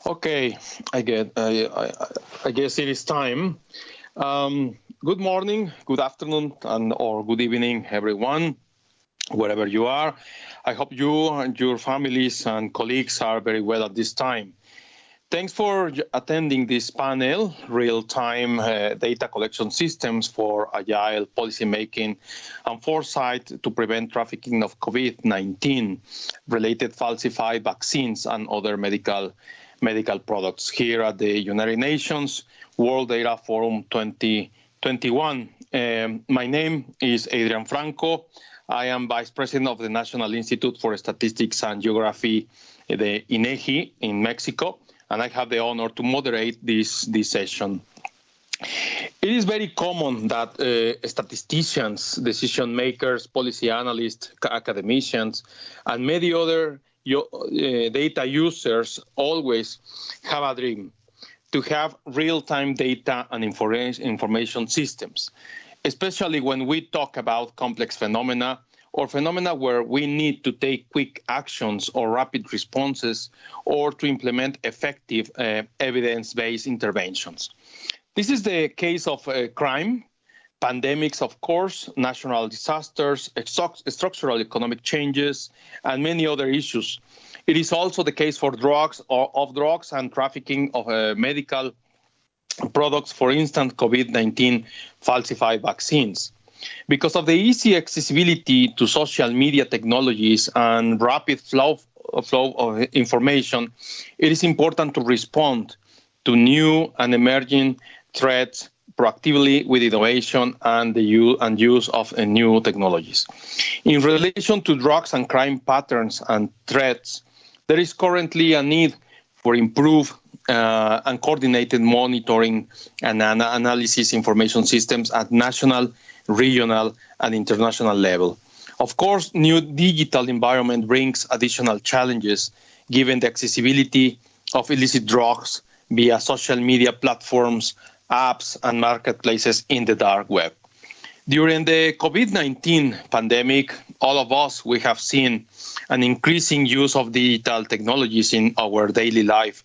Okay, I guess it is time. Good morning, good afternoon, or good evening, everyone, wherever you are. I hope you and your families and colleagues are very well at this time. Thanks for attending this panel, Real-Time Data Collection Systems for Agile Policymaking and Foresight to Prevent Trafficking of COVID-19, related falsified vaccines and other medical products here at the United Nations World Data Forum 2021. My name is Adrian Franco. I am Vice President of the National Institute for Statistics and Geography, the INEGI in Mexico, and I have the honor to moderate this session. It is very common that statisticians, decision makers, policy analysts, academicians, and many other data users always have a dream to have real-time data and information systems, especially when we talk about complex phenomena or phenomena where we need to take quick actions or rapid responses or to implement effective evidence-based interventions. This is the case of crime, pandemics, of course, natural disasters, structural economic changes, and many other issues. It is also the case for drugs and trafficking of medical products, for instance, COVID-19 falsified vaccines. Because of the easy accessibility to social media technologies and rapid flow of information, it is important to respond to new and emerging threats proactively with innovation and the use of new technologies. In relation to drugs and crime patterns and threats, there is currently a need for improved and coordinated monitoring and analysis information systems at national, regional, and international level. Of course, new digital environment brings additional challenges given the accessibility of illicit drugs via social media platforms, apps, and marketplaces in the dark web. During the COVID-19 pandemic, all of us, we have seen an increasing use of digital technologies in our daily life.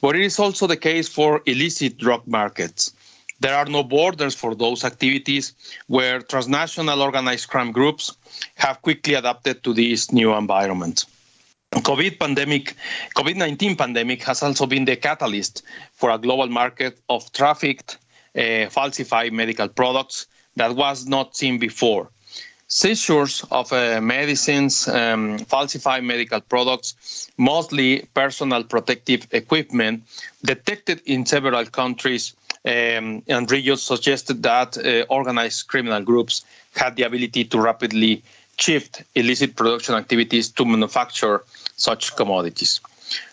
But it is also the case for illicit drug markets. There are no borders for those activities where transnational organized crime groups have quickly adapted to this new environment. COVID-19 pandemic has also been the catalyst for a global market of trafficked, falsified medical products that was not seen before. Seizures of medicines, falsified medical products, mostly personal protective equipment, detected in several countries and regions suggested that organized criminal groups had the ability to rapidly shift illicit production activities to manufacture such commodities.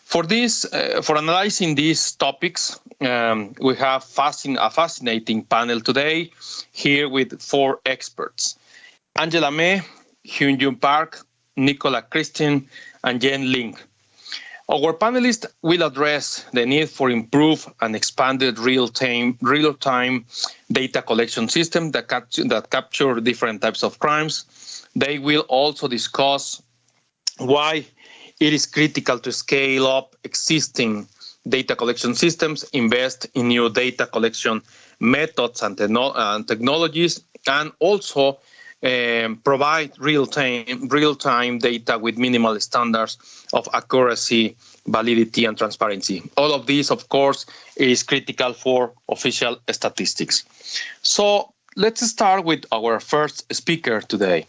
For analyzing these topics, we have a fascinating panel today here with 4 experts: Angela May, Hyun-Jun Park, Nicola Christine, and Jen Ling. Our panelists will address the need for improved and expanded real-time data collection systems that capture different types of crimes. They will also discuss why it is critical to scale up existing data collection systems, invest in new data collection methods and technologies, and also provide real-time data with minimal standards of accuracy, validity, and transparency. All of this, of course, is critical for official statistics. So let's start with our first speaker today.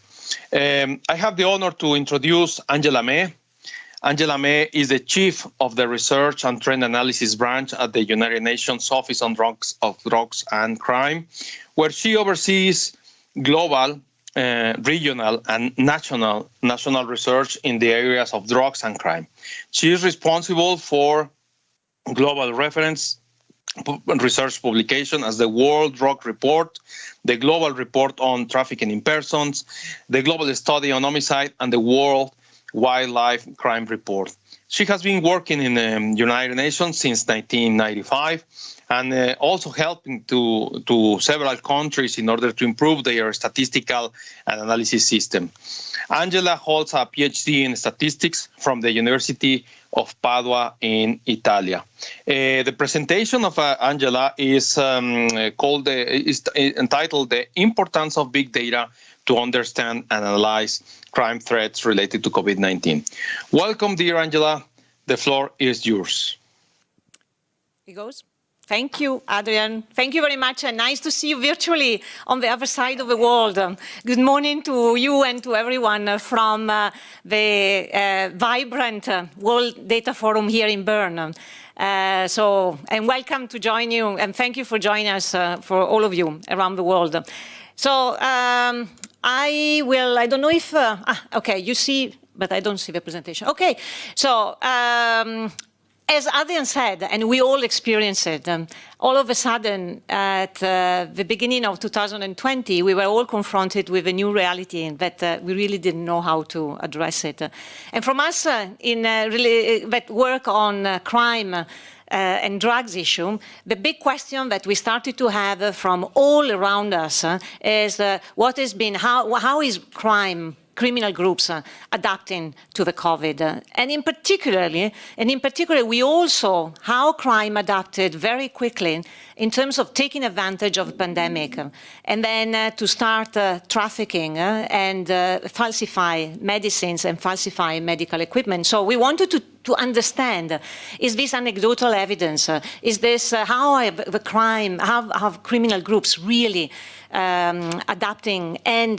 I have the honor to introduce Angela May. Angela May is the chief of the Research and Trend Analysis branch at the United Nations Office on Drugs and Crime, where she oversees global, regional, and national research in the areas of drugs and crime. She is responsible for global reference research publication as the World Drug Report, the Global Report on Trafficking in Persons, the Global Study on Homicide, and the World Wildlife Crime Report. She has been working in the United Nations since 1995 and also helping to several countries in order to improve their statistical and analysis system. Angela holds a PhD in statistics from the University of Padua in Italy. The presentation of Angela is entitled "The Importance of Big Data to Understand and Analyze Crime Threats Related to COVID-19." Welcome, dear Angela. The floor is yours. Here goes. Thank you, Adrian. Thank you very much, and nice to see you virtually on the other side of the world. Good morning to you and to everyone from the vibrant World Data Forum here in Bern. And welcome to join you, and thank you for joining us, for all of you around the world. So I don't know if, okay, you see, but I don't see the presentation. Okay, so as Adrian said, and we all experienced it, all of a sudden at the beginning of 2020, we were all confronted with a new reality that we really didn't know how to address it. And from us that work on crime and drugs issue, the big question that we started to have from all around us is how is criminal groups adapting to the COVID, and in particular, we also how crime adapted very quickly in terms of taking advantage of the pandemic, and then to start trafficking and falsify medicines and falsify medical equipment. So we wanted to understand, is this anecdotal evidence? Is this how criminal groups really adapting and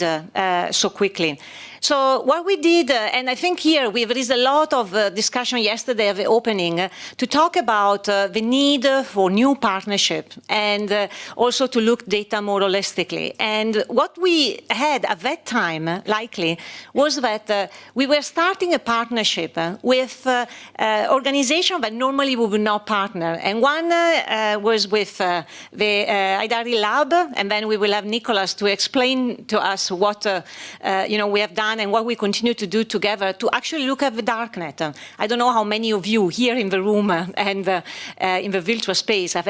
so quickly? So what we did, and I think here there is a lot of discussion yesterday at the opening to talk about the need for new partnership and also to look data more holistically. And what we had at that time, likely, was that we were starting a partnership with organizations that normally we would not partner. And one was with the IDARI Lab, and then we will have Nicolas to explain to us what we have done and what we continue to do together to actually look at the darknet. I don't know how many of you here in the room and in the virtual space have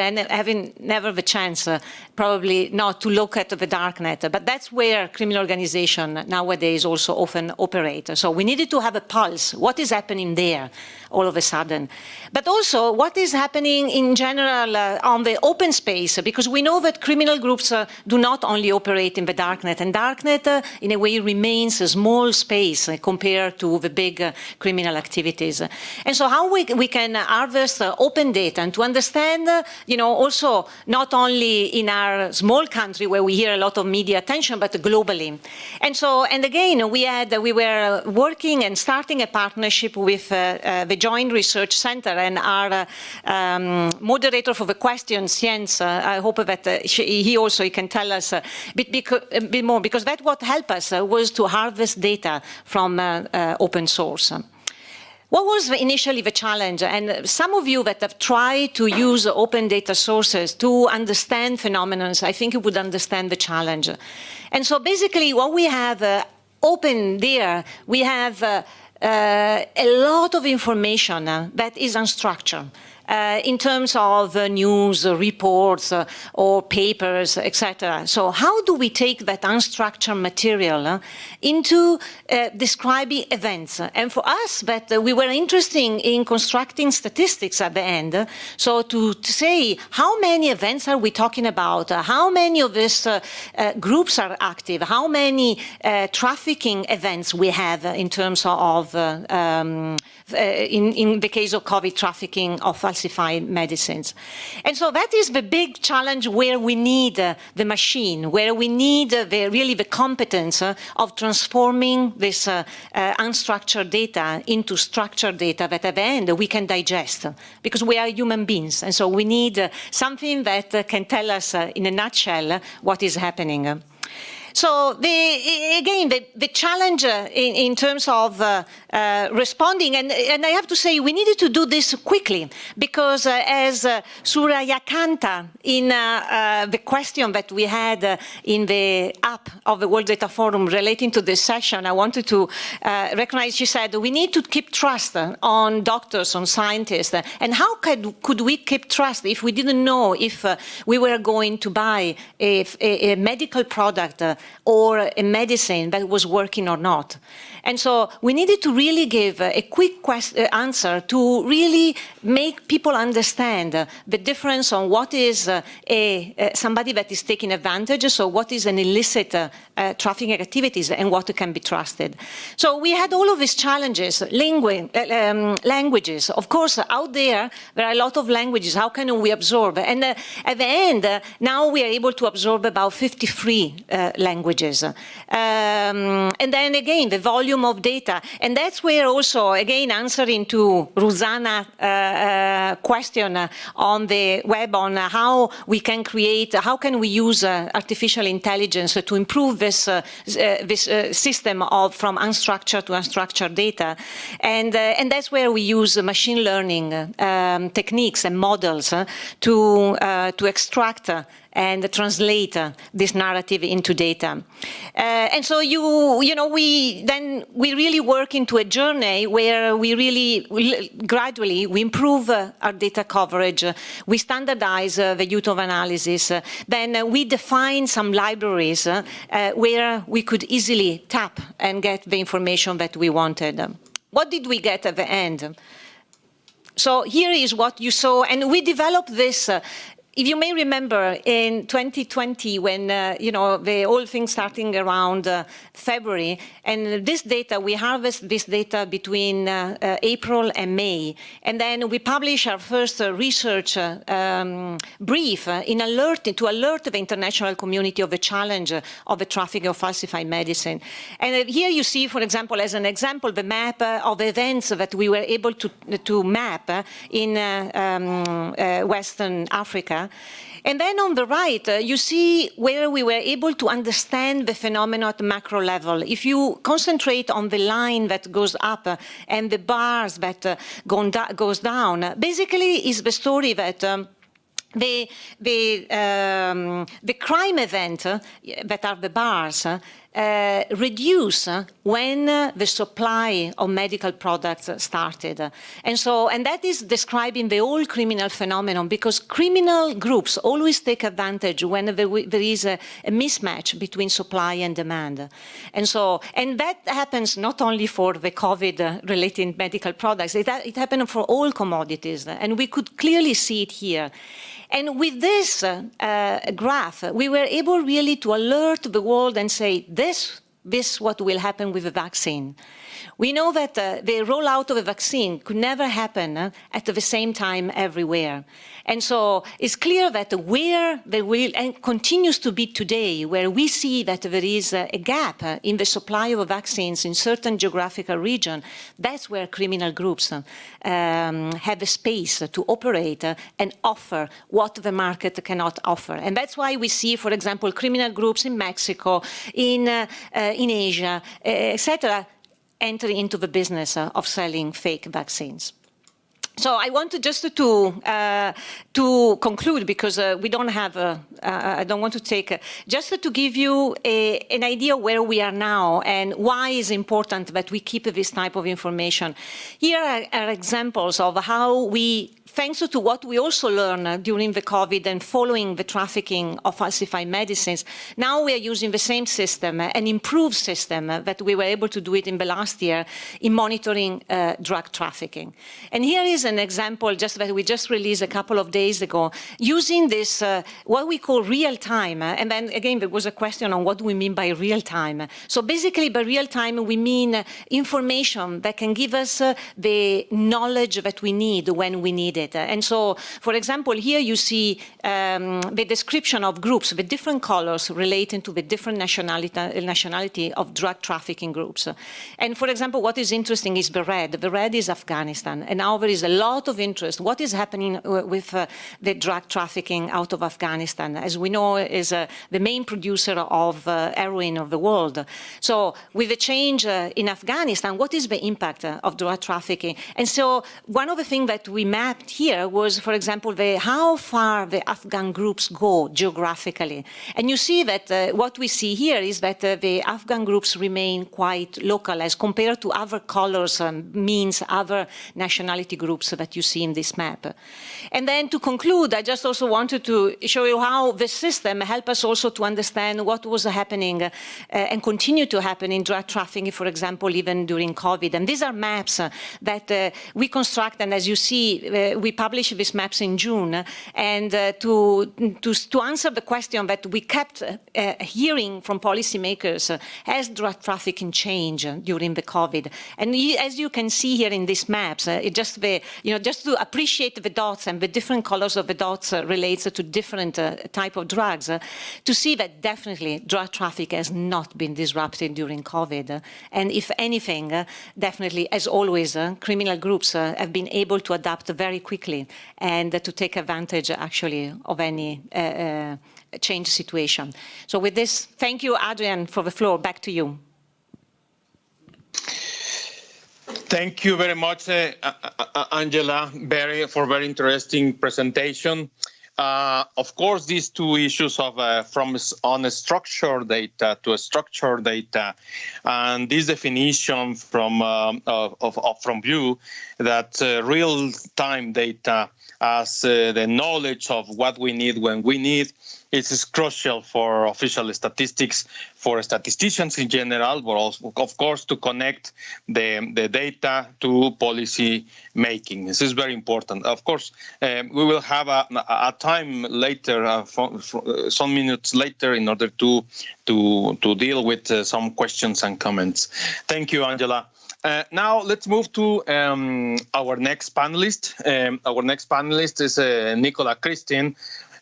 never the chance, probably not, to look at the darknet, but that's where criminal organizations nowadays also often operate. So we needed to have a pulse. What is happening there all of a sudden? But also what is happening in general on the open space, because we know that criminal groups do not only operate in the darknet, and darknet in a way remains a small space compared to the big criminal activities. And so how we can harvest open data and to understand, also not only in our small country where we hear a lot of media attention, but globally. And again, we were working and starting a partnership with the Joint Research Center, and our moderator for the questions, Jens, I hope that he also can tell us a bit more, because that's what helped us was to harvest data from open source. What was initially the challenge? And some of you that have tried to use open data sources to understand phenomena, I think you would understand the challenge. And so basically what we have open there, we have a lot of information that is unstructured. In terms of news, reports, or papers, etc. So how do we take that unstructured material into describing events? And for us, we were interested in constructing statistics at the end. So to say how many events are we talking about? How many of these groups are active? How many trafficking events we have in terms of in the case of COVID trafficking of falsified medicines. And so that is the big challenge where we need the machine, where we need really the competence of transforming this unstructured data into structured data that at the end we can digest, because we are human beings. And so we need something that can tell us in a nutshell what is happening. So the challenge in terms of responding, and I have to say we needed to do this quickly because as Surya Kanta in the question that we had in the app of the World Data Forum relating to this session, I wanted to recognize, she said, we need to keep trust on doctors, on scientists, and how could we keep trust if we didn't know if we were going to buy a medical product or a medicine that was working or not. And so we needed to really give a quick answer to really make people understand the difference on what is somebody that is taking advantage, so what is an illicit trafficking activities and what can be trusted. So we had all of these challenges, languages. Of course, out there are a lot of languages. How can we absorb? And at the end, now we are able to absorb about 53 languages. And then again, the volume of data. And that's where also, again, answering to Rosanna's question on the web on how we can create, how can we use artificial intelligence to improve this system of from unstructured to unstructured data. And that's where we use machine learning techniques and models to extract and translate this narrative into data. And so we really work into a journey where we really gradually we improve our data coverage, we standardize the use of analysis, then we define some libraries where we could easily tap and get the information that we wanted. What did we get at the end? So here is what you saw, and we developed this. If you may remember, in 2020, when the whole thing starting around February, and this data, we harvest this data between April and May, and then we publish our first research brief to alert the international community of the challenge of the trafficking of falsified medicine. And here you see, for example, as an example, the map of events that we were able to map in Western Africa. And then on the right, you see where we were able to understand the phenomenon at the macro level. If you concentrate on the line that goes up and the bars that goes down, basically is the story that the crime event that are the bars reduce when the supply of medical products started. And that is describing the whole criminal phenomenon, because criminal groups always take advantage when there is a mismatch between supply and demand. And that happens not only for the COVID-related medical products, it happened for all commodities, and we could clearly see it here. And with this graph, we were able really to alert the world and say, this is what will happen with the vaccine. We know that the rollout of a vaccine could never happen at the same time everywhere. And so it's clear that where there will, and continues to be today, where we see that there is a gap in the supply of vaccines in certain geographical region, that's where criminal groups have a space to operate and offer what the market cannot offer. And that's why we see, for example, criminal groups in Mexico, in Asia, etc., enter into the business of selling fake vaccines. So I wanted just to conclude, because we don't have, I don't want to take, just to give you an idea where we are now and why it's important that we keep this type of information. Here are examples of how we, thanks to what we also learned during the COVID and following the trafficking of falsified medicines, now we are using the same system, an improved system that we were able to do it in the last year in monitoring drug trafficking. And here is an example just that we just released a couple of days ago, using this, what we call real time. And then again, there was a question on what do we mean by real time. So basically by real time, we mean information that can give us the knowledge that we need when we need it. And so, for example, here you see the description of groups, the different colors relating to the different nationality of drug trafficking groups. And for example, what is interesting is the red. The red is Afghanistan. And now there is a lot of interest. What is happening with the drug trafficking out of Afghanistan? As we know, is the main producer of heroin of the world. So with the change in Afghanistan, what is the impact of drug trafficking? And so one of the things that we mapped here was, for example, how far the Afghan groups go geographically. And you see that what we see here is that the Afghan groups remain quite local as compared to other colors, means other nationality groups that you see in this map. And then to conclude, I just also wanted to show you how the system helped us also to understand what was happening and continue to happen in drug trafficking, for example, even during COVID. And these are maps that we construct, and as you see, we published these maps in June. And to answer the question that we kept hearing from policymakers, has drug trafficking changed during the COVID? And as you can see here in these maps, just to appreciate the dots and the different colors of the dots relates to different type of drugs, to see that definitely drug traffic has not been disrupted during COVID. And if anything, definitely, as always, criminal groups have been able to adapt very quickly and to take advantage, actually, of any change situation. So with this, thank you, Adrian, for the floor. Back to you. Thank you very much, Angela, for very interesting presentation. Of course, these two issues of from unstructured data to structured data, and this definition from you that real-time data as the knowledge of what we need when we need, it is crucial for official statistics, for statisticians in general, but also, of course, to connect the data to policy making. This is very important. Of course, we will have a time later, some minutes later, in order to deal with some questions and comments. Thank you, Angela. Now let's move to our next panelist. Our next panelist is Nicola Christine,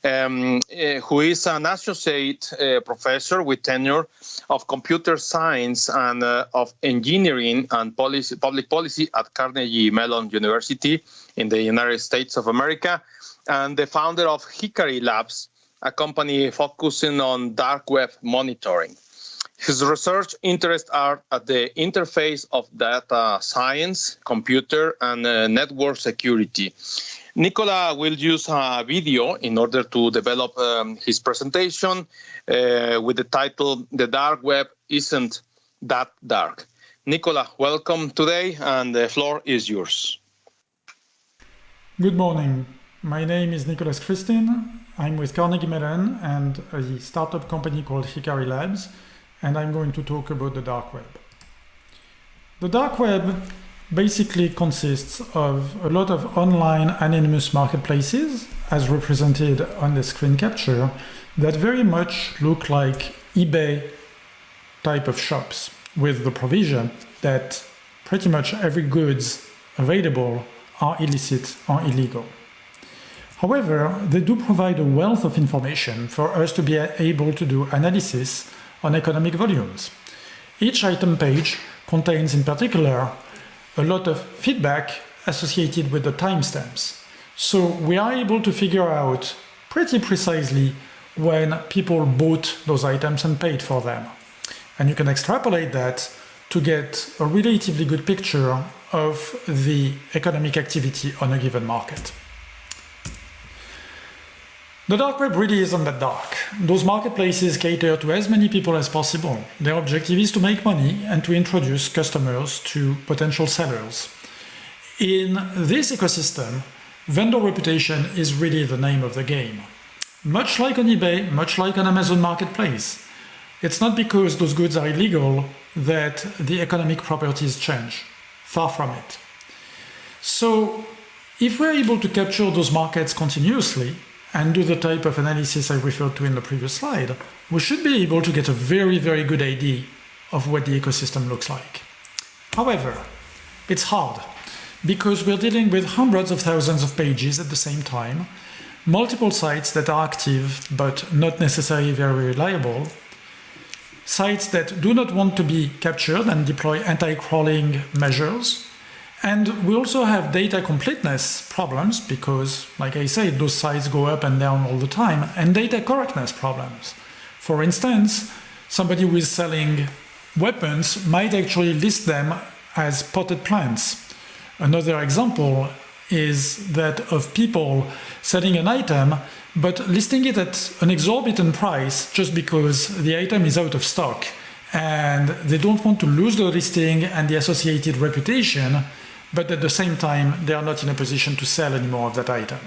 who is an associate professor with tenure of computer science and of engineering and public policy at Carnegie Mellon University in the United States of America, and the founder of Hikari Labs, a company focusing on dark web monitoring. His research interests are at the interface of data science, computer, and network security. Nicola will use a video in order to develop his presentation with the title, "The Dark Web Isn't That Dark." Nicola, welcome today, and the floor is yours. Good morning. My name is Nicola Christine. I'm with Carnegie Mellon and a startup company called Hikari Labs, and I'm going to talk about the dark web. The dark web basically consists of a lot of online anonymous marketplaces, as represented on the screen capture, that very much look like eBay type of shops, with the provision that pretty much every goods available are illicit or illegal. However, they do provide a wealth of information for us to be able to do analysis on economic volumes. Each item page contains in particular a lot of feedback associated with the timestamps. So we are able to figure out pretty precisely when people bought those items and paid for them. And you can extrapolate that to get a relatively good picture of the economic activity on a given market. The dark web really isn't that dark. Those marketplaces cater to as many people as possible. Their objective is to make money and to introduce customers to potential sellers. In this ecosystem, vendor reputation is really the name of the game. Much like on eBay, much like on Amazon Marketplace, it's not because those goods are illegal that the economic properties change. Far from it. So, if we're able to capture those markets continuously, and do the type of analysis I referred to in the previous slide, we should be able to get a very, very good idea of what the ecosystem looks like. However, it's hard because we're dealing with hundreds of thousands of pages at the same time, multiple sites that are active but not necessarily very reliable, sites that do not want to be captured and deploy anti-crawling measures, And we also have data completeness problems because, like I said, those sites go up and down all the time, and data correctness problems. For instance, somebody who is selling weapons might actually list them as potted plants. Another example is that of people selling an item but listing it at an exorbitant price just because the item is out of stock and they don't want to lose the listing and the associated reputation, but at the same time they are not in a position to sell any more of that item.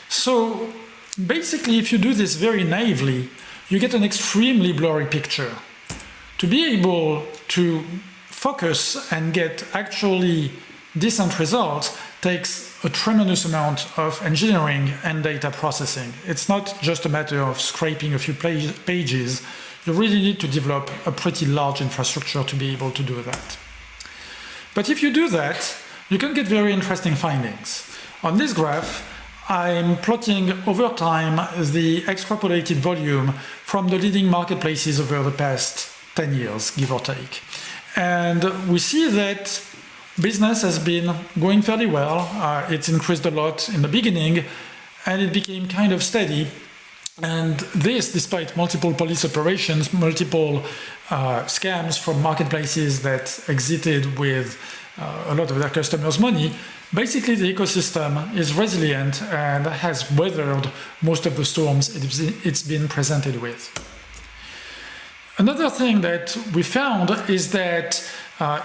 So basically, if you do this very naively, you get an extremely blurry picture. To be able to focus and get actually decent results takes a tremendous amount of engineering and data processing. It's not just a matter of scraping a few pages. You really need to develop a pretty large infrastructure to be able to do that. But if you do that, you can get very interesting findings. On this graph, I'm plotting over time the extrapolated volume from the leading marketplaces over the past 10 years, give or take. And we see that business has been going fairly well. It's increased a lot in the beginning, and it became kind of steady. And this, despite multiple police operations, multiple scams from marketplaces that exited with a lot of their customers' money, basically the ecosystem is resilient and has weathered most of the storms it's been presented with. Another thing that we found is that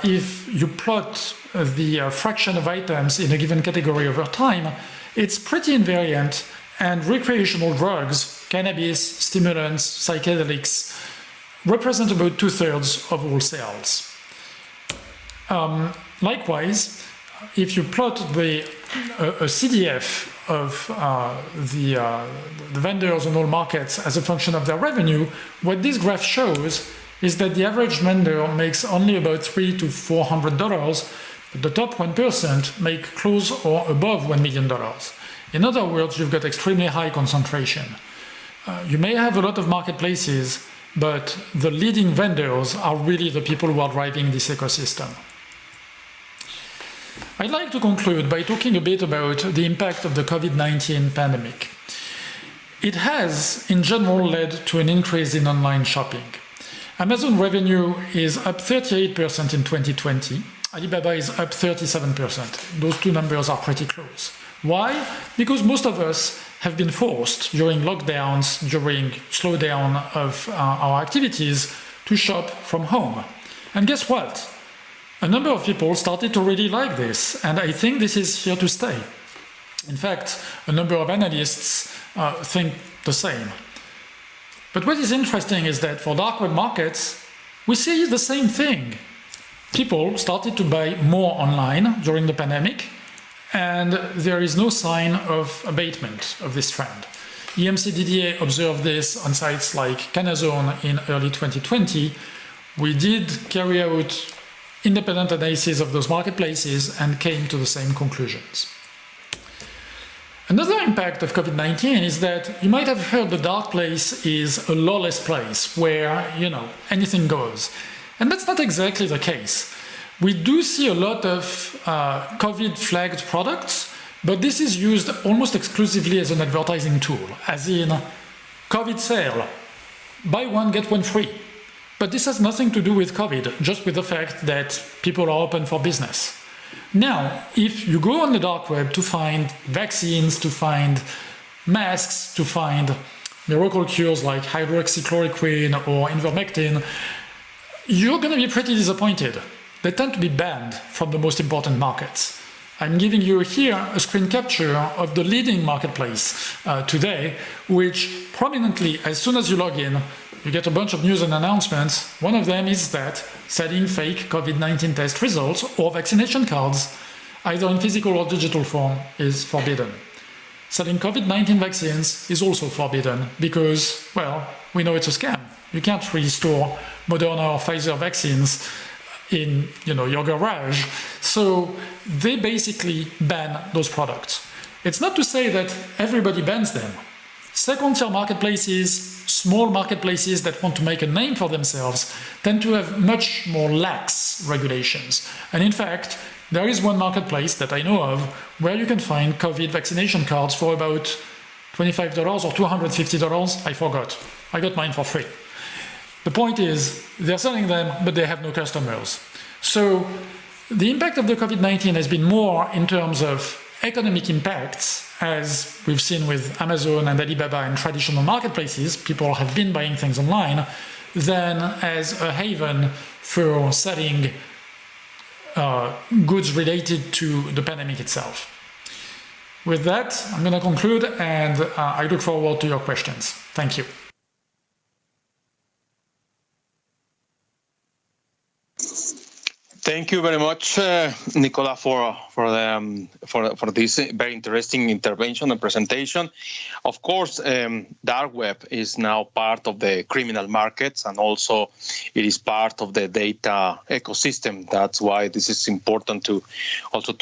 if you plot the fraction of items in a given category over time, it's pretty invariant, and recreational drugs, cannabis, stimulants, psychedelics, represent about 2/3 of all sales. Likewise, if you plot a CDF of the vendors on all markets as a function of their revenue, what this graph shows is that the average vendor makes only about $300 to $400, but the top 1% make close or above $1 million. In other words, you've got extremely high concentration. You may have a lot of marketplaces, but the leading vendors are really the people who are driving this ecosystem. I'd like to conclude by talking a bit about the impact of the COVID-19 pandemic. It has, in general, led to an increase in online shopping. Amazon revenue is up 38% in 2020. Alibaba is up 37%. Those two numbers are pretty close. Why? Because most of us have been forced during lockdowns, during slowdown of our activities, to shop from home. And guess what? A number of people started to really like this, and I think this is here to stay. In fact, a number of analysts think the same. But what is interesting is that for dark web markets, we see the same thing. People started to buy more online during the pandemic, and there is no sign of abatement of this trend. EMCDDA observed this on sites like Canazone in early 2020. We did carry out independent analysis of those marketplaces and came to the same conclusions. Another impact of COVID-19 is that you might have heard the dark place is a lawless place where, anything goes. And that's not exactly the case. We do see a lot of COVID-flagged products, but this is used almost exclusively as an advertising tool, as in COVID sale, buy one, get one free. But this has nothing to do with COVID, just with the fact that people are open for business. Now, if you go on the dark web to find vaccines, to find masks, to find miracle cures like hydroxychloroquine or ivermectin, you're going to be pretty disappointed. They tend to be banned from the most important markets. I'm giving you here a screen capture of the leading marketplace today, which prominently, as soon as you log in, you get a bunch of news and announcements. One of them is that selling fake COVID-19 test results or vaccination cards, either in physical or digital form, is forbidden. Selling COVID-19 vaccines is also forbidden because, well, we know it's a scam. You can't really store Moderna or Pfizer vaccines in, your garage. So they basically ban those products. It's not to say that everybody bans them. Second-tier marketplaces, small marketplaces that want to make a name for themselves tend to have much more lax regulations. And in fact, There is one marketplace that I know of where you can find COVID vaccination cards for about $25 or $250. I forgot. I got mine for free. The point is, they're selling them, but they have no customers. So the impact of the COVID-19 has been more in terms of economic impacts, as we've seen with Amazon and Alibaba and traditional marketplaces. People have been buying things online, than as a haven for selling goods related to the pandemic itself. With that, I'm going to conclude, and I look forward to your questions. Thank you. Thank you very much, Nicola, for this very interesting intervention and presentation. Of course, dark web is now part of the criminal markets, and also it is part of the data ecosystem. That's why this is important to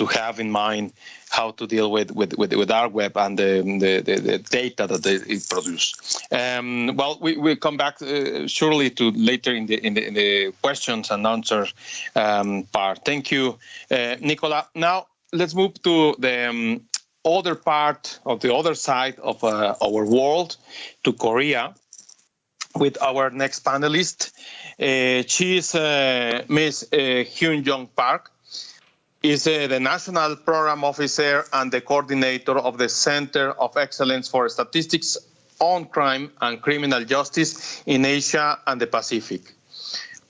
have in mind how to deal with dark web and the data that it produces. Well, we'll come back surely to later in the questions and answers part. Thank you, Nicola. Now let's move to the other part of the other side of our world, to Korea, with our next panelist. She is Ms. Hyun-Jong Park. Is the National Program Officer and the Coordinator of the Center of Excellence for Statistics on Crime and Criminal Justice in Asia and the Pacific.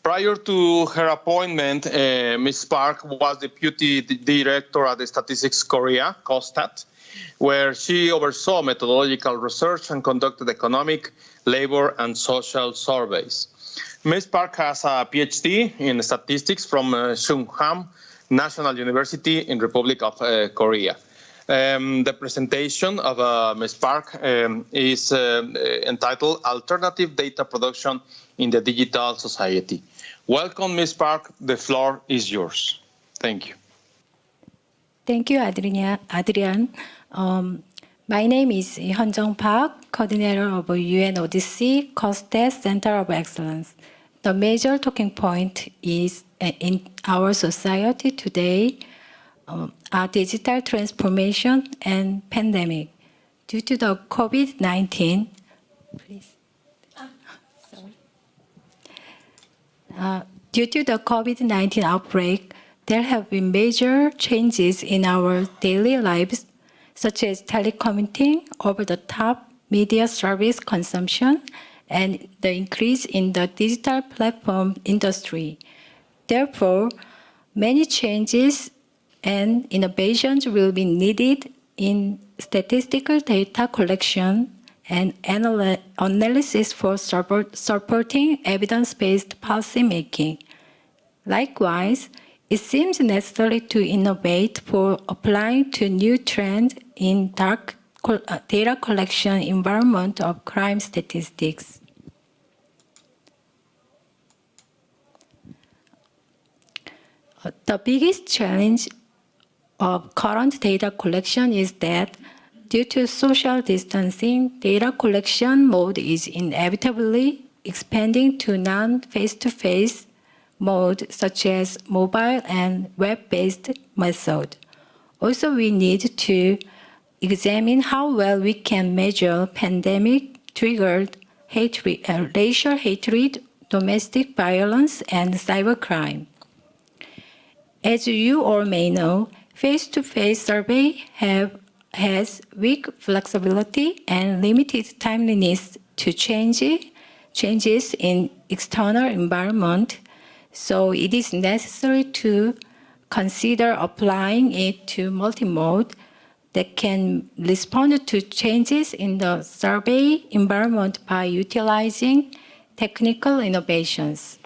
Prior to her appointment, Ms. Park was Deputy Director at the Statistics Korea, KOSTAT, where she oversaw methodological research and conducted economic, labor, and social surveys. Ms. Park has a PhD in statistics from Sungam National University in Republic of Korea. The presentation of Ms. Park is entitled Alternative Data Production in the Digital Society. Welcome, Ms. Park. The floor is yours. Thank you. Thank you, Adrian. My name is Hyun-Jong Park, Coordinator of UNODC-STAT Center of Excellence. The major talking point is in our society today are digital transformation and pandemic. Due to the COVID-19, due to the COVID-19 outbreak, there have been major changes in our daily lives, such as telecommuting, over-the-top media service consumption, and the increase in the digital platform industry. Therefore, many changes and innovations will be needed in statistical data collection and analysis for supporting evidence-based policymaking. Likewise, it seems necessary to innovate for applying to new trends in dark data collection environment of crime statistics. The biggest challenge of current data collection is that due to social distancing, data collection mode is inevitably expanding to non-face-to-face mode, such as mobile and web-based method. Also, we need to examine how well we can measure pandemic-triggered racial hatred, domestic violence, and cybercrime. As you all may know, face-to-face survey has weak flexibility and limited timeliness to changes in external environment, so it is necessary to consider applying it to multi-mode that can respond to changes in the survey environment by utilizing technical innovations.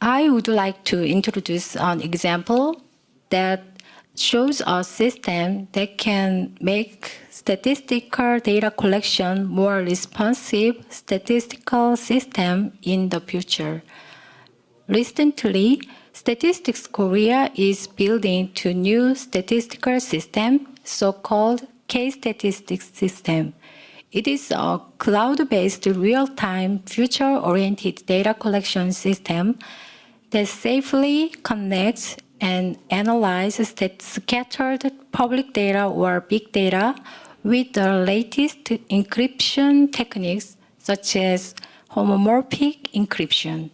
I would like to introduce an example that shows a system that can make statistical data collection more responsive statistical system in the future. Recently, Statistics Korea is building two new statistical system, so-called K-Statistics system. It is a cloud-based, real-time, future-oriented data collection system that safely connects and analyzes scattered public data or big data with the latest encryption techniques such as homomorphic encryption.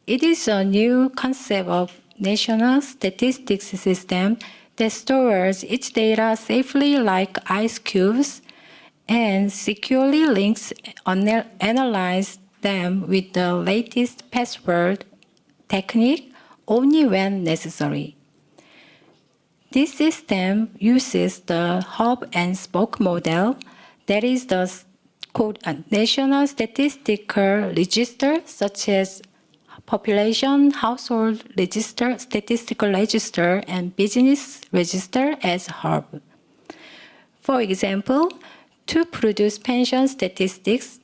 It is a new concept of national statistics system that stores its data safely like ice cubes and securely links and analyze them with the latest password technique only when necessary. This system uses the hub and spoke model, that is the National Statistical Register, such as population, household register, statistical register, and business register as hub. For example, to produce pension statistics,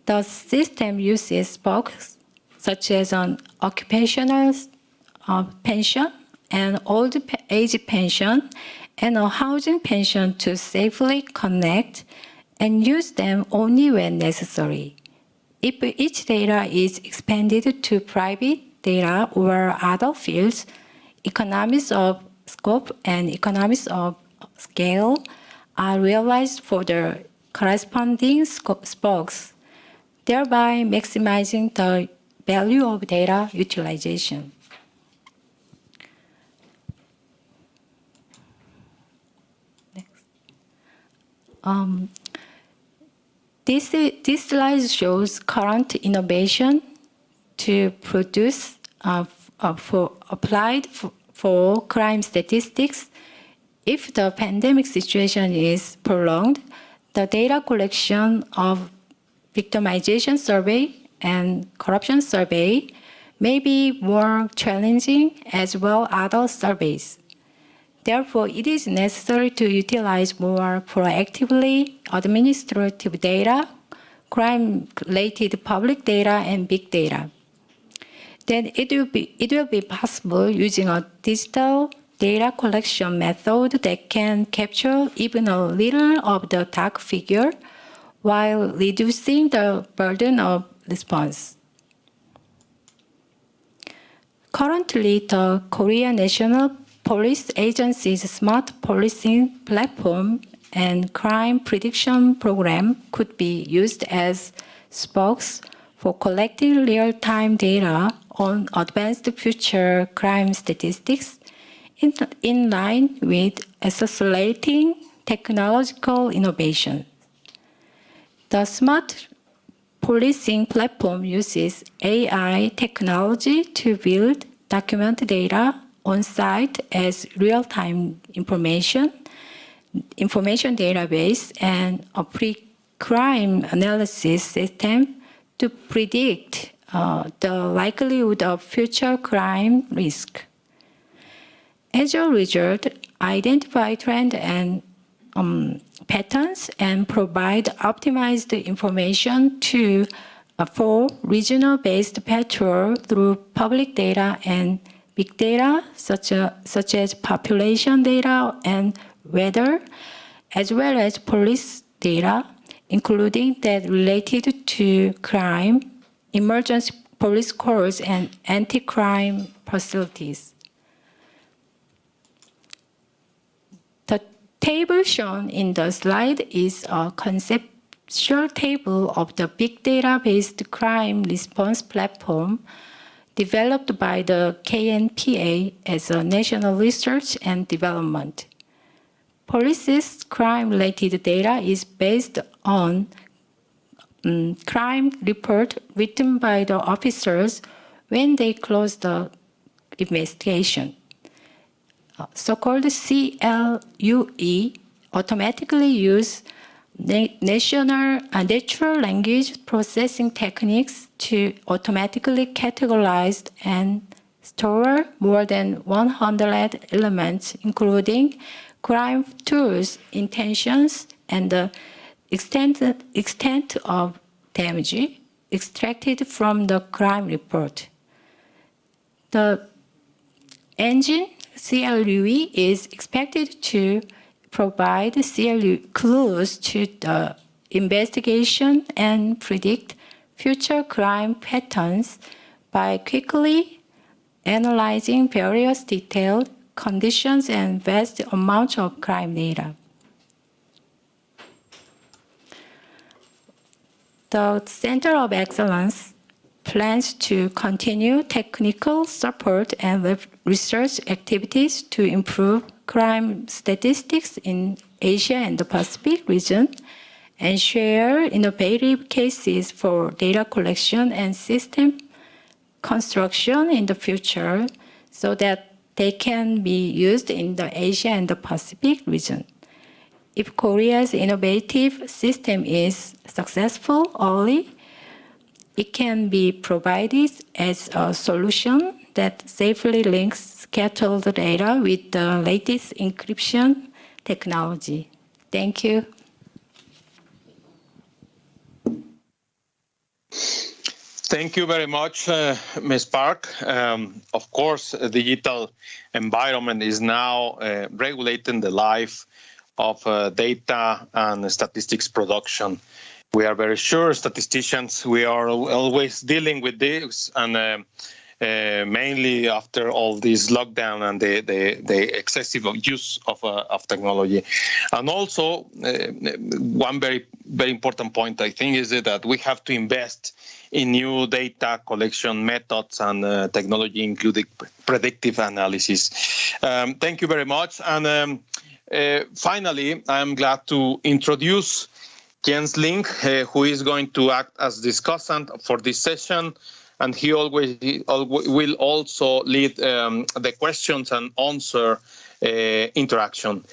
the system uses spokes such as an occupational pension, an old age pension, and a housing pension to safely connect and use them only when necessary. If each data is expanded to private data or other fields, economies of scope and economies of scale are realized for the corresponding spokes, thereby maximizing the value of data utilization. This slide shows current innovation to produce applied for crime statistics. If the pandemic situation is prolonged, the data collection of victimization survey and corruption survey may be more challenging as well as other surveys. Therefore, it is necessary to utilize more proactively administrative data, crime-related public data, and big data. Then it will be possible using a digital data collection method that can capture even a little of the dark figure while reducing the burden of response. Currently, the Korea National Police Agency's smart policing platform and crime prediction program could be used as spokes for collecting real-time data on advanced future crime statistics in line with accelerating technological innovation. The smart policing platform uses AI technology to build document data on site as real-time information database and a pre-crime analysis system to predict the likelihood of future crime risk. As a result, identify trends and patterns and provide optimized information for regional-based patrol through public data and big data, such as population data and weather, as well as police data, including that related to crime, emergency police corps, and anti-crime facilities. The table shown in the slide is a conceptual table of the big data-based crime response platform developed by the KNPA as a national research and development. Police's crime-related data is based on crime report written by the officers when they close the investigation. So-called CLUE automatically use natural language processing techniques to automatically categorize and store more than 100 elements, including crime tools, intentions, and the extent of damage extracted from the crime report. The engine CLUE is expected to provide CLUE clues to the investigation and predict future crime patterns by quickly analyzing various detailed conditions and vast amounts of crime data. The Center of Excellence plans to continue technical support and research activities to improve crime statistics in Asia and the Pacific region and share innovative cases for data collection and system construction in the future so that they can be used in the Asia and the Pacific region. If Korea's innovative system is successful early, it can be provided as a solution that safely links scattered data with the latest encryption technology. Thank you. Thank you very much, Ms. Park. Of course, the digital environment is now regulating the life of data and statistics production. We are very sure, statisticians, we are always dealing with this, and mainly after all this lockdown and the excessive use of technology. And also, one very important point, I think, is that we have to invest in new data collection methods and technology, including predictive analysis. Thank you very much. And finally, I'm glad to introduce Jens Link, who is going to act as discussant for this session. And he will also lead the questions and answer interaction.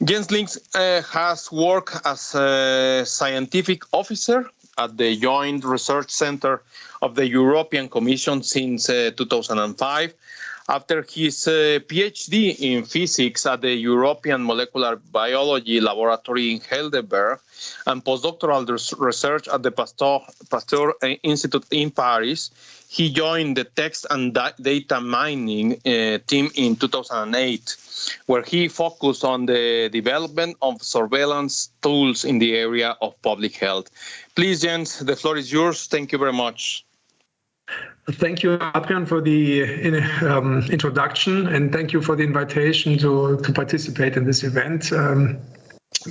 Jens Link has worked as a scientific officer at the Joint Research Center of the European Commission since 2005. After his PhD in physics at the European Molecular Biology Laboratory in Heidelberg and postdoctoral research at the Pasteur Institute in Paris, he joined the text and data mining team in 2008, where he focused on the development of surveillance tools in the area of public health. Please, Jens, the floor is yours. Thank you very much. Thank you, Adrian, for the introduction, and thank you for the invitation to participate in this event.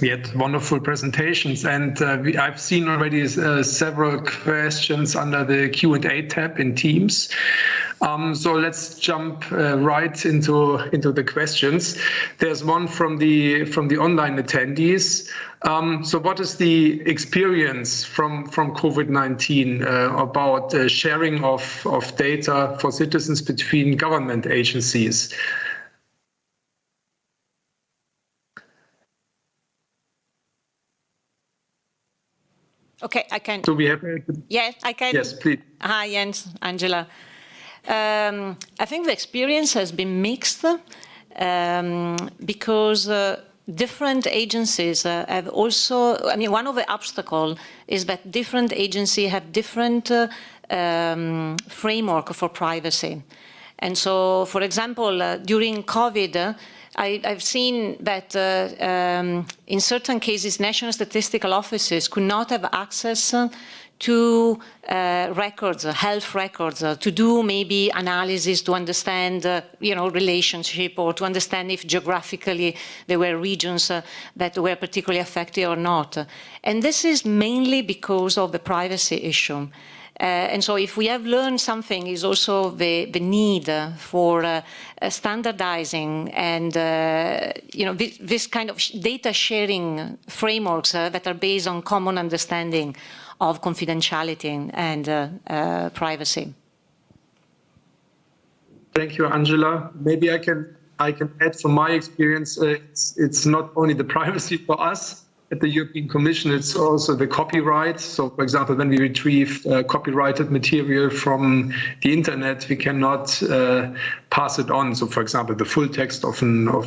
We had wonderful presentations, and I've seen already several questions under the Q&A tab in Teams. So let's jump right into the questions. There's one from the online attendees. So what is the experience from COVID-19 about sharing of data for citizens between government agencies? Okay, I can. Do we have? Yes, I can. Yes, please. Hi, Jens, Angela. I think the experience has been mixed because different agencies have also, I mean, one of the obstacles is that different agencies have different framework for privacy. And so, for example, during COVID, I've seen that in certain cases, national statistical offices could not have access to records, health records, to do maybe analysis to understand, relationship, or to understand if geographically there were regions that were particularly affected or not. And this is mainly because of the privacy issue. And so if we have learned something is also the need for standardizing and, this kind of data sharing frameworks that are based on common understanding of confidentiality and privacy. Thank you, Angela. Maybe I can add from my experience, it's not only the privacy for us at the European Commission, it's also the copyright. So, for example, when we retrieve copyrighted material from the internet, we cannot pass it on. So, for example, the full text of a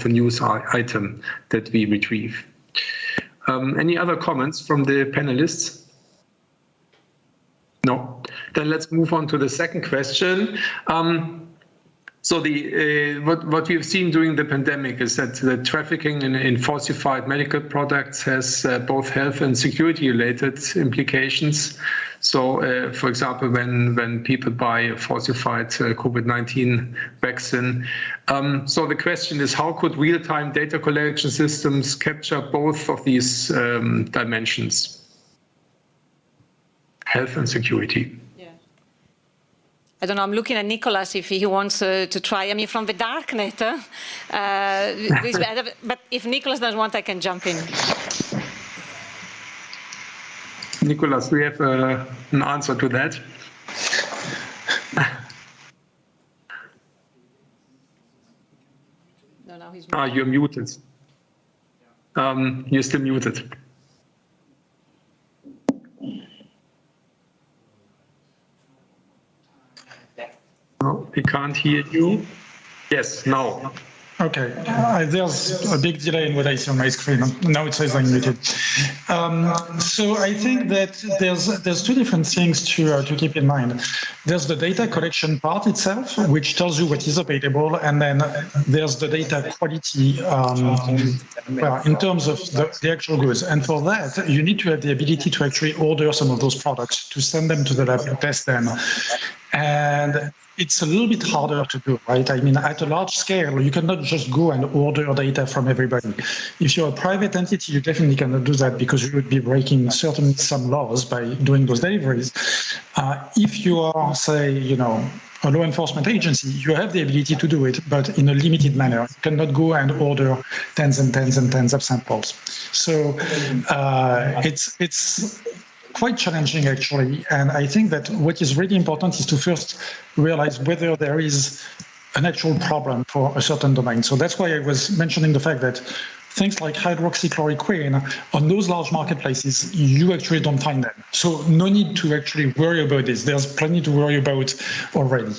news item that we retrieve. Any other comments from the panelists? No. Then let's move on to the second question. So what we've seen during the pandemic is that the trafficking in falsified medical products has both health and security related implications. So, for example, when people buy a falsified COVID-19 vaccine. So the question is, how could real-time data collection systems capture both of these dimensions, health and security? I don't know, I'm looking at Nicolas if he wants to try. I mean, from the darknet, but if Nicolas doesn't want, I can jump in. Nicolas, do you have an answer to that? No, now he's muted. You're muted. You're still muted. No, we can't hear you. Yes, now. Okay, there's a big delay in what I see on my screen. Now it says I'm muted. So I think that there's two different things to keep in mind. There's the data collection part itself, which tells you what is available, and then there's the data quality in terms of the actual goods. And for that, you need to have the ability to actually order some of those products, to send them to the lab to test them. And it's a little bit harder to do, right? I mean, at a large scale, you cannot just go and order data from everybody. If you're a private entity, you definitely cannot do that because you would be breaking some laws by doing those deliveries. If you are, say, a law enforcement agency, you have the ability to do it, but in a limited manner. You cannot go and order tens and tens and tens of samples. So it's quite challenging, actually. And I think that what is really important is to first realize whether there is an actual problem for a certain domain. So that's why I was mentioning the fact that things like hydroxychloroquine, on those large marketplaces, you actually don't find them. So no need to actually worry about this. There's plenty to worry about already.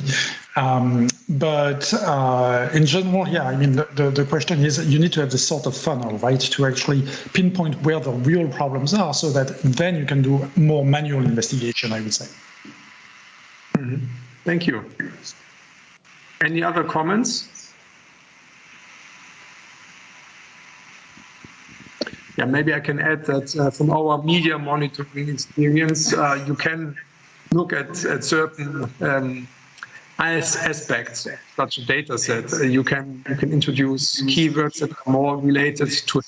But in general, I mean, the question is, you need to have this sort of funnel, right, to actually pinpoint where the real problems are so that then you can do more manual investigation, I would say. Mm-hmm. Thank you. Any other comments? Yeah, maybe I can add that from our media monitoring experience, you can look at certain aspects of such a data set. You can introduce keywords that are more related to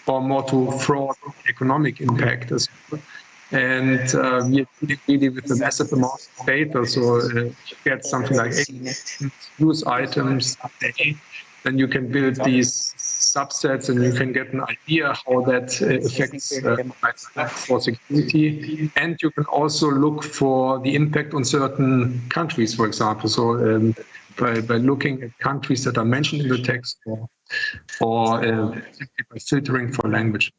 or more to fraud economic impact as well. And we are really with a massive amount of data, so you get something like 8 use items, then you can build these subsets and you can get an idea how that affects for security. And you can also look for the impact on certain countries, for example. So by looking at countries that are mentioned in the text or by filtering for language.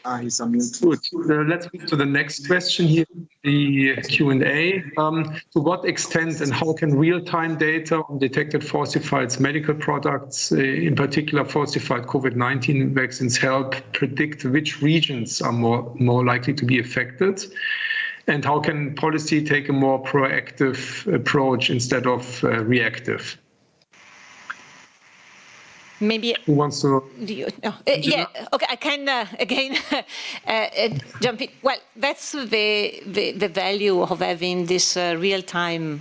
Good. Let's move to the next question here, the Q&A. To what extent and how can real-time data on detected falsified medical products, in particular falsified COVID-19 vaccines, help predict which regions are more likely to be affected? And how can policy take a more proactive approach instead of reactive? Maybe. Who wants to? Okay. I can again jump in. Well, that's the value of having this real-time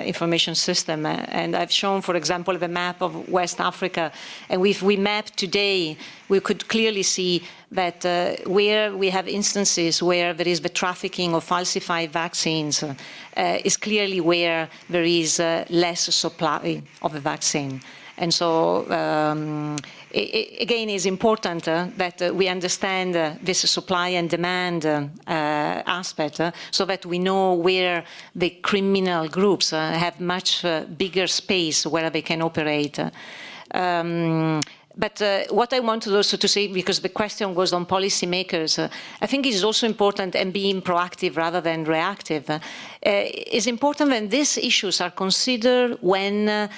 information system. And I've shown, for example, the map of West Africa. And if we map today, we could clearly see that where we have instances where there is the trafficking of falsified vaccines is clearly where there is less supply of a vaccine. And so, again, it's important that we understand this supply and demand aspect so that we know where the criminal groups have much bigger space where they can operate. But what I wanted also to say, because the question was on policymakers, I think it is also important, and being proactive rather than reactive, it's important when these issues are considered when,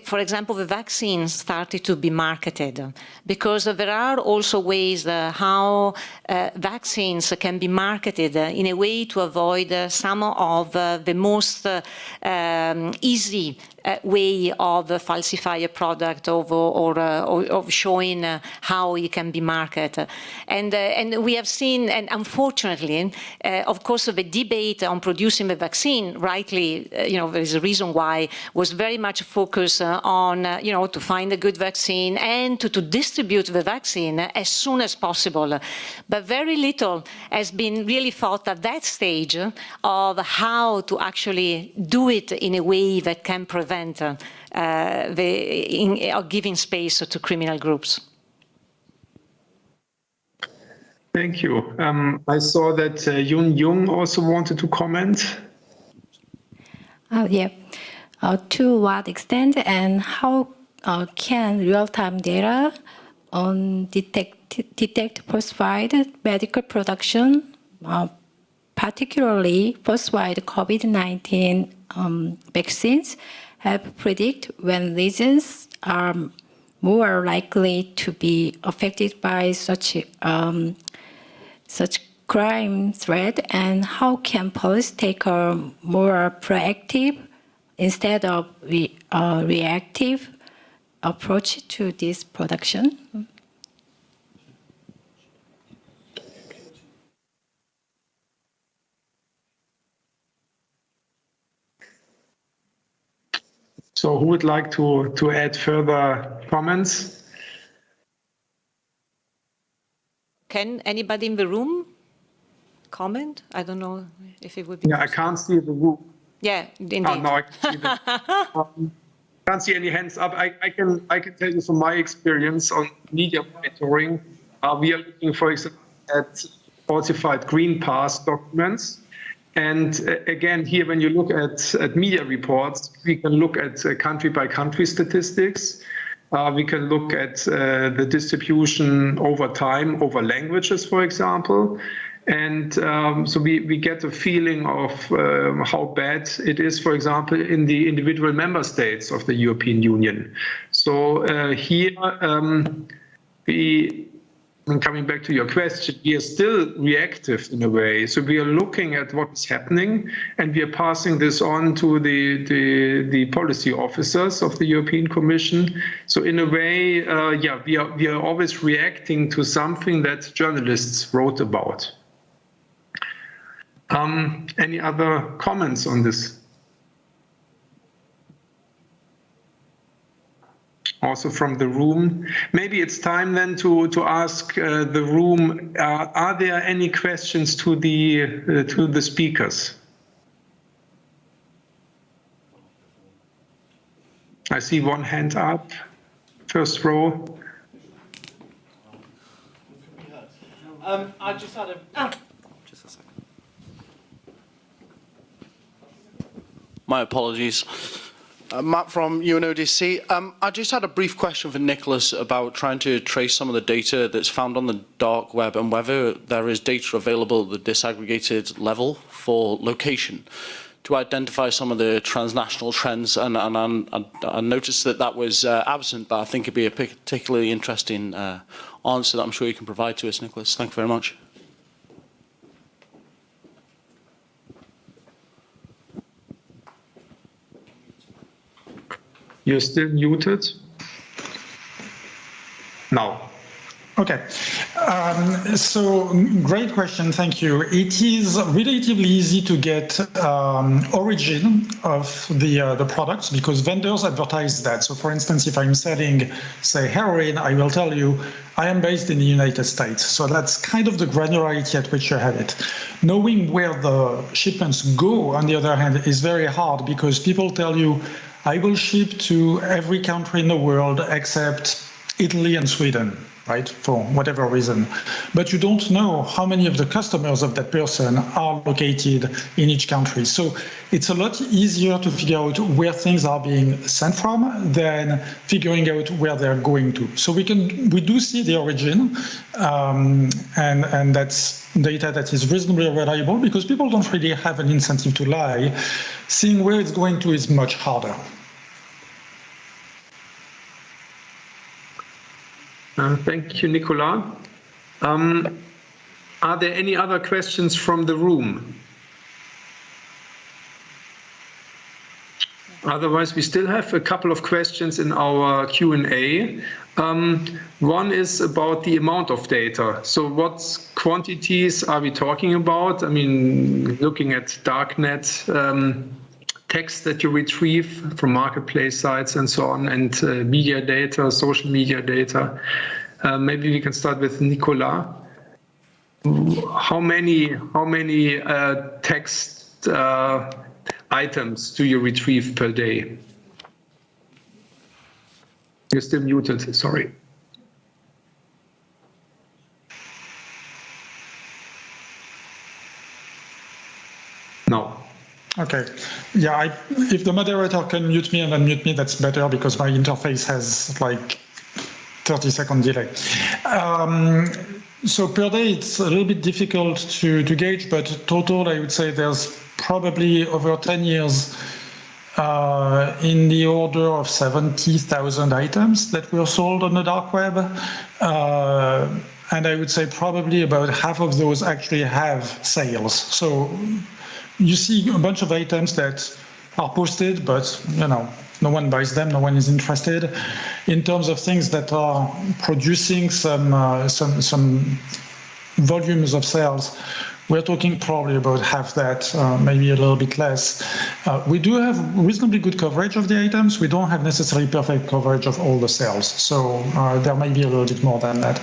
for example, the vaccines started to be marketed, because there are also ways how vaccines can be marketed in a way to avoid some of the most easy way of falsify a product or of showing how it can be marketed. And we have seen, and unfortunately, of course, the debate on producing the vaccine, rightly, there is a reason why, was very much focused on, to find a good vaccine and to distribute the vaccine as soon as possible. But very little has been really thought at that stage of how to actually do it in a way that can prevent giving space to criminal groups. Thank you. I saw that Yun Jung also wanted to comment. Yeah. To what extent and how can real-time data on detect falsified medical production, particularly falsified COVID-19 vaccines, help predict when regions are more likely to be affected by such crime threat, and how can police take a more proactive instead of reactive approach to this production? So who would like to add further comments? Can anybody in the room comment? I don't know if it would be. Yeah, I can't see the room. Yeah, indeed. Oh, no, I can see can't see any hands up. I can tell you from my experience on media monitoring, we are looking, for example, at falsified green pass documents. And again, here, when you look at media reports, we can look at country-by-country statistics. We can look at the distribution over time, over languages, for example. And so we get a feeling of how bad it is, for example, in the individual member states of the European Union. So here, coming back to your question, we are still reactive in a way. So we are looking at what is happening, and we are passing this on to the policy officers of the European Commission. So in a way, we are always reacting to something that journalists wrote about. Any other comments on this? Also from the room. Maybe it's time then to ask the room, are there any questions to the speakers? I see one hand up, first row. I just had just a second. My apologies. Matt from UNODC. I just had a brief question for Nicholas about trying to trace some of the data that's found on the dark web and whether there is data available at the disaggregated level for location to identify some of the transnational trends. And I noticed that was absent, but I think it'd be a particularly interesting answer that I'm sure you can provide to us, Nicholas. Thank you very much. You're still muted. Now. Okay, so great question, thank you. It is relatively easy to get origin of the products because vendors advertise that. So for instance, if I'm selling, say, heroin, I will tell you, I am based in the United States. So that's kind of the granularity at which you have it. Knowing where the shipments go, on the other hand, is very hard because people tell you, I will ship to every country in the world except Italy and Sweden. right, for whatever reason. But you don't know how many of the customers of that person are located in each country. So it's a lot easier to figure out where things are being sent from than figuring out where they're going to. So we do see the origin, and that's data that is reasonably reliable because people don't really have an incentive to lie. Seeing where it's going to is much harder. Thank you, Nicola. Are there any other questions from the room? Otherwise, we still have a couple of questions in our Q&A. One is about the amount of data. So what quantities are we talking about? I mean, looking at darknet text that you retrieve from marketplace sites and so on, and media data, social media data. Maybe we can start with Nicola. How many text items do you retrieve per day? You're still muted, sorry. No. Okay. Yeah, if the moderator can mute me and unmute me, that's better because my interface has like 30-second delay. So per day, it's a little bit difficult to gauge, but total, I would say there's probably over 10 years in the order of 70,000 items that were sold on the dark web. And I would say probably about half of those actually have sales. So you see a bunch of items that are posted, but no one buys them, no one is interested. In terms of things that are producing some volumes of sales, we're talking probably about half that, maybe a little bit less. We do have reasonably good coverage of the items. We don't have necessarily perfect coverage of all the sales. So there may be a little bit more than that.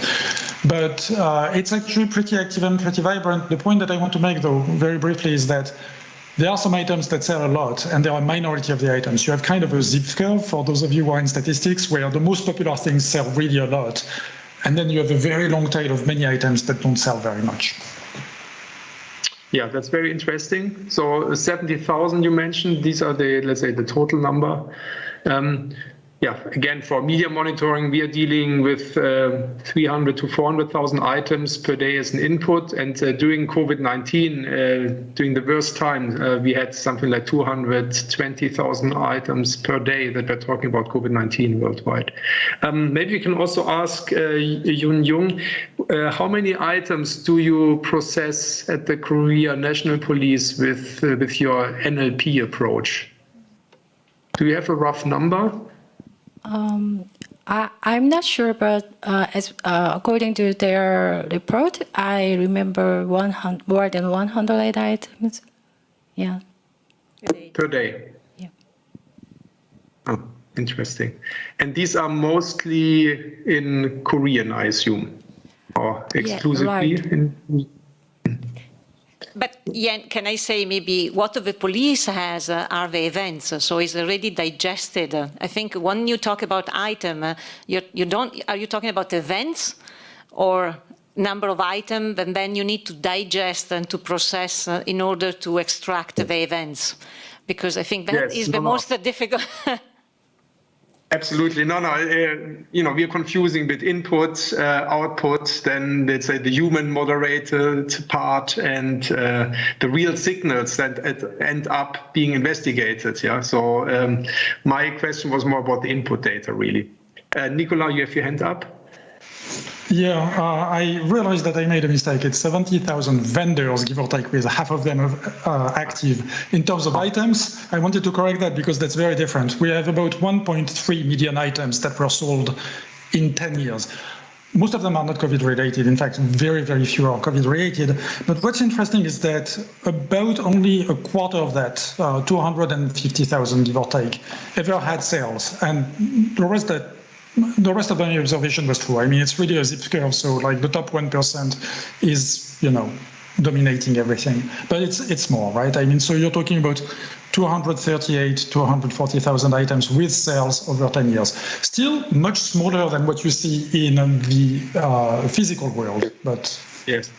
But it's actually pretty active and pretty vibrant. The point that I want to make, though, very briefly, is that there are some items that sell a lot, and there are a minority of the items. You have kind of a zip curve, for those of you who are in statistics, where the most popular things sell really a lot. And then you have a very long tail of many items that don't sell very much. Yeah, that's very interesting. So 70,000 you mentioned, these are the, let's say, the total number. Yeah, again, for media monitoring, we are dealing with 300 to 400,000 items per day as an input. And during COVID-19, during the worst time, we had something like 220,000 items per day that we're talking about COVID-19 worldwide. Maybe we can also ask Yun Jung, how many items do you process at the Korea National Police with your NLP approach? Do you have a rough number? I'm not sure, but according to their report, I remember more than 100 items. Yeah. Per day? Yeah. Oh, interesting. And these are mostly in Korean, I assume, or exclusively? Yeah, right. In... But Yen, can I say maybe what the police has are the events, so it's already digested. I think when you talk about item, are you talking about events or number of items, and then you need to digest and to process in order to extract the events? Because I think that is the most difficult. Absolutely. No, we are confusing with input, output, then let's say the human moderated part and the real signals that end up being investigated. Yeah. So my question was more about the input data, really. Nicola, you have your hand up. Yeah, I realized that I made a mistake. It's 70,000 vendors, give or take, with half of them active. In terms of items, I wanted to correct that because that's very different. We have about 1.3 million items that were sold in 10 years. Most of them are not COVID-related. In fact, very, very few are COVID-related. But what's interesting is that about only a quarter of that, 250,000, give or take, ever had sales. And the rest of the observation was true. I mean, it's really a zip curve. So like the top 1% is, dominating everything. But it's more, right? I mean, so you're talking about 238, 240,000 items with sales over 10 years. Still much smaller than what you see in the physical world, but... Yes.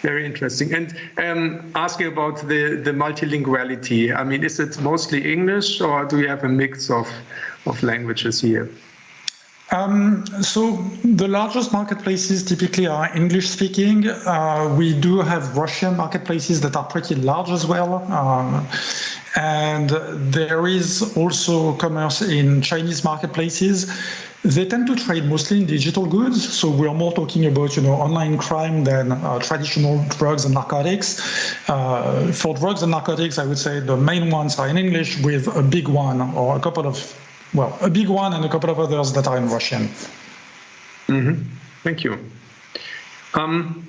Very interesting. And asking about the multilinguality, I mean, is it mostly English or do you have a mix of languages here? So the largest marketplaces typically are English speaking. We do have Russian marketplaces that are pretty large as well. And there is also commerce in Chinese marketplaces. They tend to trade mostly in digital goods, so we're more talking about, online crime than traditional drugs and narcotics. For drugs and narcotics, I would say the main ones are in English, with a big one or a big one and a couple of others that are in Russian. Mm-hmm. Thank you.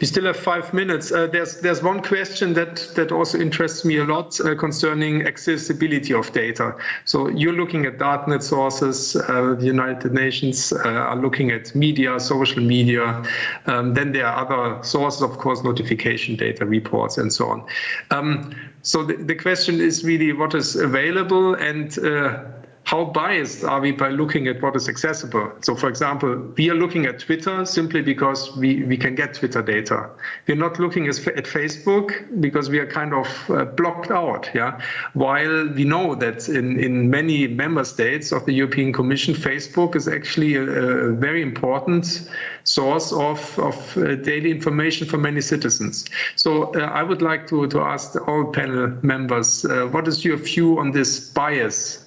We still have 5 minutes. There's one question that also interests me a lot concerning accessibility of data. So you're looking at darknet sources. The United Nations are looking at media, social media. Then there are other sources, of course, notification data, reports, and so on. So the question is really what is available and how biased are we by looking at what is accessible? So, for example, we are looking at Twitter simply because we can get Twitter data. We're not looking at Facebook because we are kind of blocked out. Yeah, while we know that in many member states of the European Commission, Facebook is actually a very important source of daily information for many citizens. So I would like to ask all panel members, what is your view on this bias?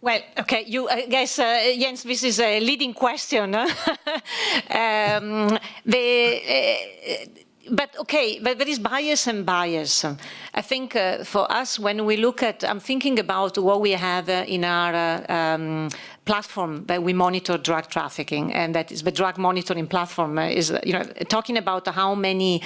Well, okay, I guess, Jens, this is a leading question. But there is bias and bias. I think for us, when we look at, I'm thinking about what we have in our platform that we monitor drug trafficking, and that is the drug monitoring platform is, talking about how many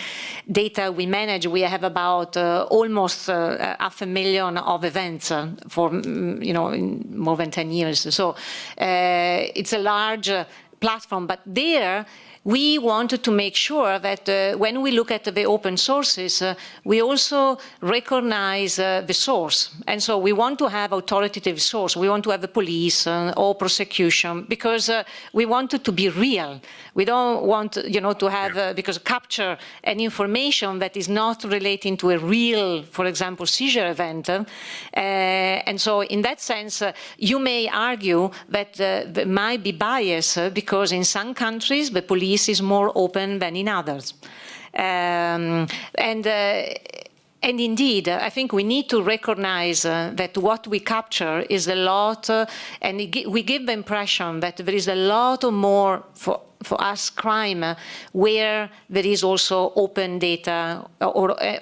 data we manage. We have about almost 500,000 of events for, in more than 10 years. So it's a large platform, but there, we wanted to make sure that when we look at the open sources, we also recognize the source. And so we want to have authoritative source. We want to have the police or prosecution because we want it to be real. We don't want, to have, because capture an information that is not relating to a real, for example, seizure event. And so in that sense, you may argue that there might be bias because in some countries, the police is more open than in others. And indeed, I think we need to recognize that what we capture is a lot, and we give the impression that there is a lot more for us crime where there is also open data or a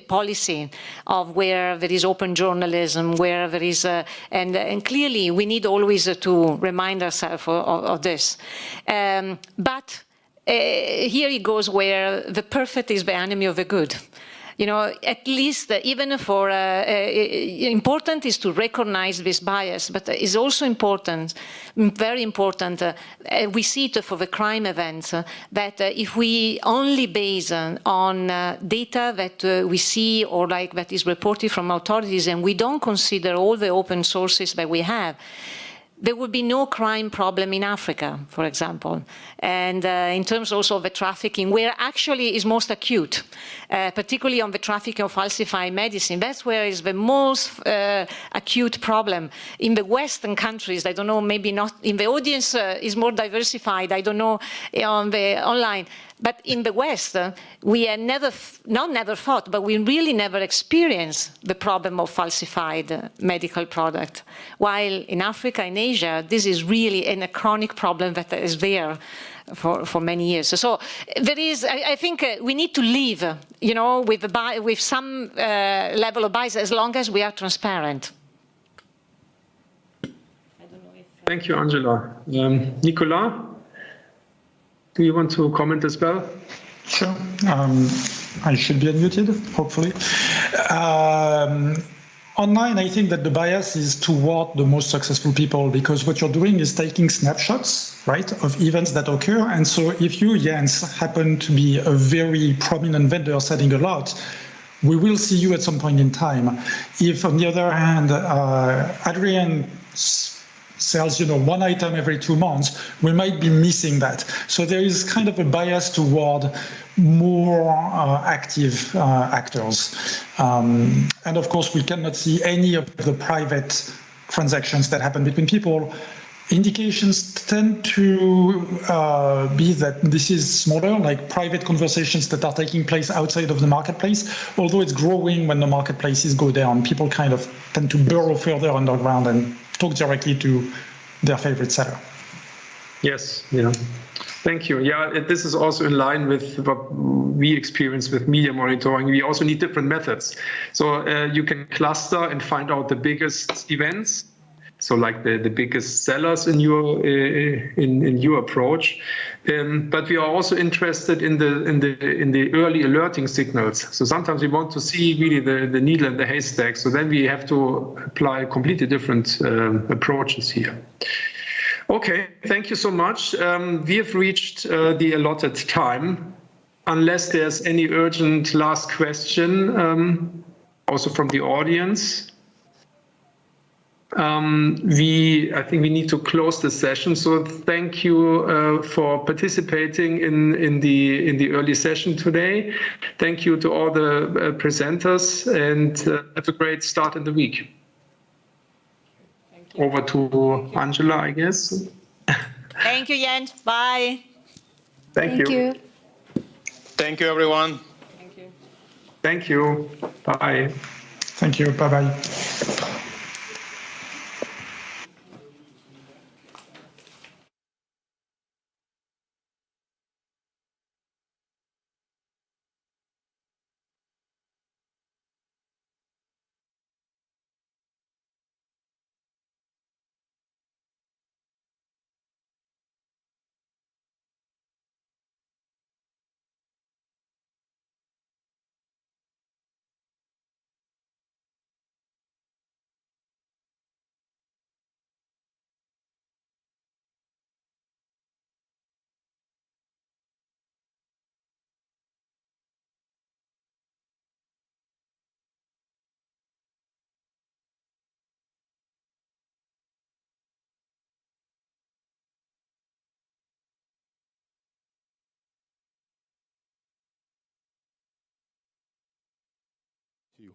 policy of where there is open journalism, where there is and clearly we need always to remind ourselves of this. But here it goes where the perfect is the enemy of the good. At least even for, important is to recognize this bias, but it's also important, very important, we see it for the crime events, that if we only base on data that we see or that is reported from authorities and we don't consider all the open sources that we have, there would be no crime problem in Africa, for example. And in terms also of the trafficking, where actually is most acute, particularly on the trafficking of falsified medicine, that's where is the most acute problem. In the Western countries, I don't know, maybe not, in the audience is more diversified, I don't know, on the online. But in the West, we had never thought, but we really never experienced the problem of falsified medical product. While in Africa, in Asia, this is really a chronic problem that is there for many years. So there is, I think we need to live, with some level of bias as long as we are transparent. Thank you, Angela. Nicola? Do you want to comment as well? Sure. I should be unmuted, hopefully. online, I think that the bias is toward the most successful people, because what you're doing is taking snapshots, right, of events that occur. And so if you, Jens, happen to be a very prominent vendor selling a lot, we will see you at some point in time. If, on the other hand, Adrian sells, one item every 2 months, we might be missing that. So there is kind of a bias toward more active actors. And of course, we cannot see any of the private transactions that happen between people. Indications tend to be that this is smaller, like private conversations that are taking place outside of the marketplace, although it's growing when the marketplaces go down. People kind of tend to burrow further underground and talk directly to their favorite seller. Yes, yeah. Thank you. Yeah, this is also in line with what we experience with media monitoring. We also need different methods. So you can cluster and find out the biggest events. So like the biggest sellers in your approach, but we are also interested in the early alerting signals. So sometimes we want to see really the needle in the haystack. So then we have to apply completely different approaches here. Okay, thank you so much. We have reached the allotted time. Unless there's any urgent last question, also from the audience. I think we need to close the session. So thank you for participating in the early session today. Thank you to all the presenters, and have a great start in the week. Over to Angela, I guess. Thank you, Jens. Bye. Thank you. Thank you, everyone. Thank you. Thank you. Bye. Thank you. Bye-bye. You.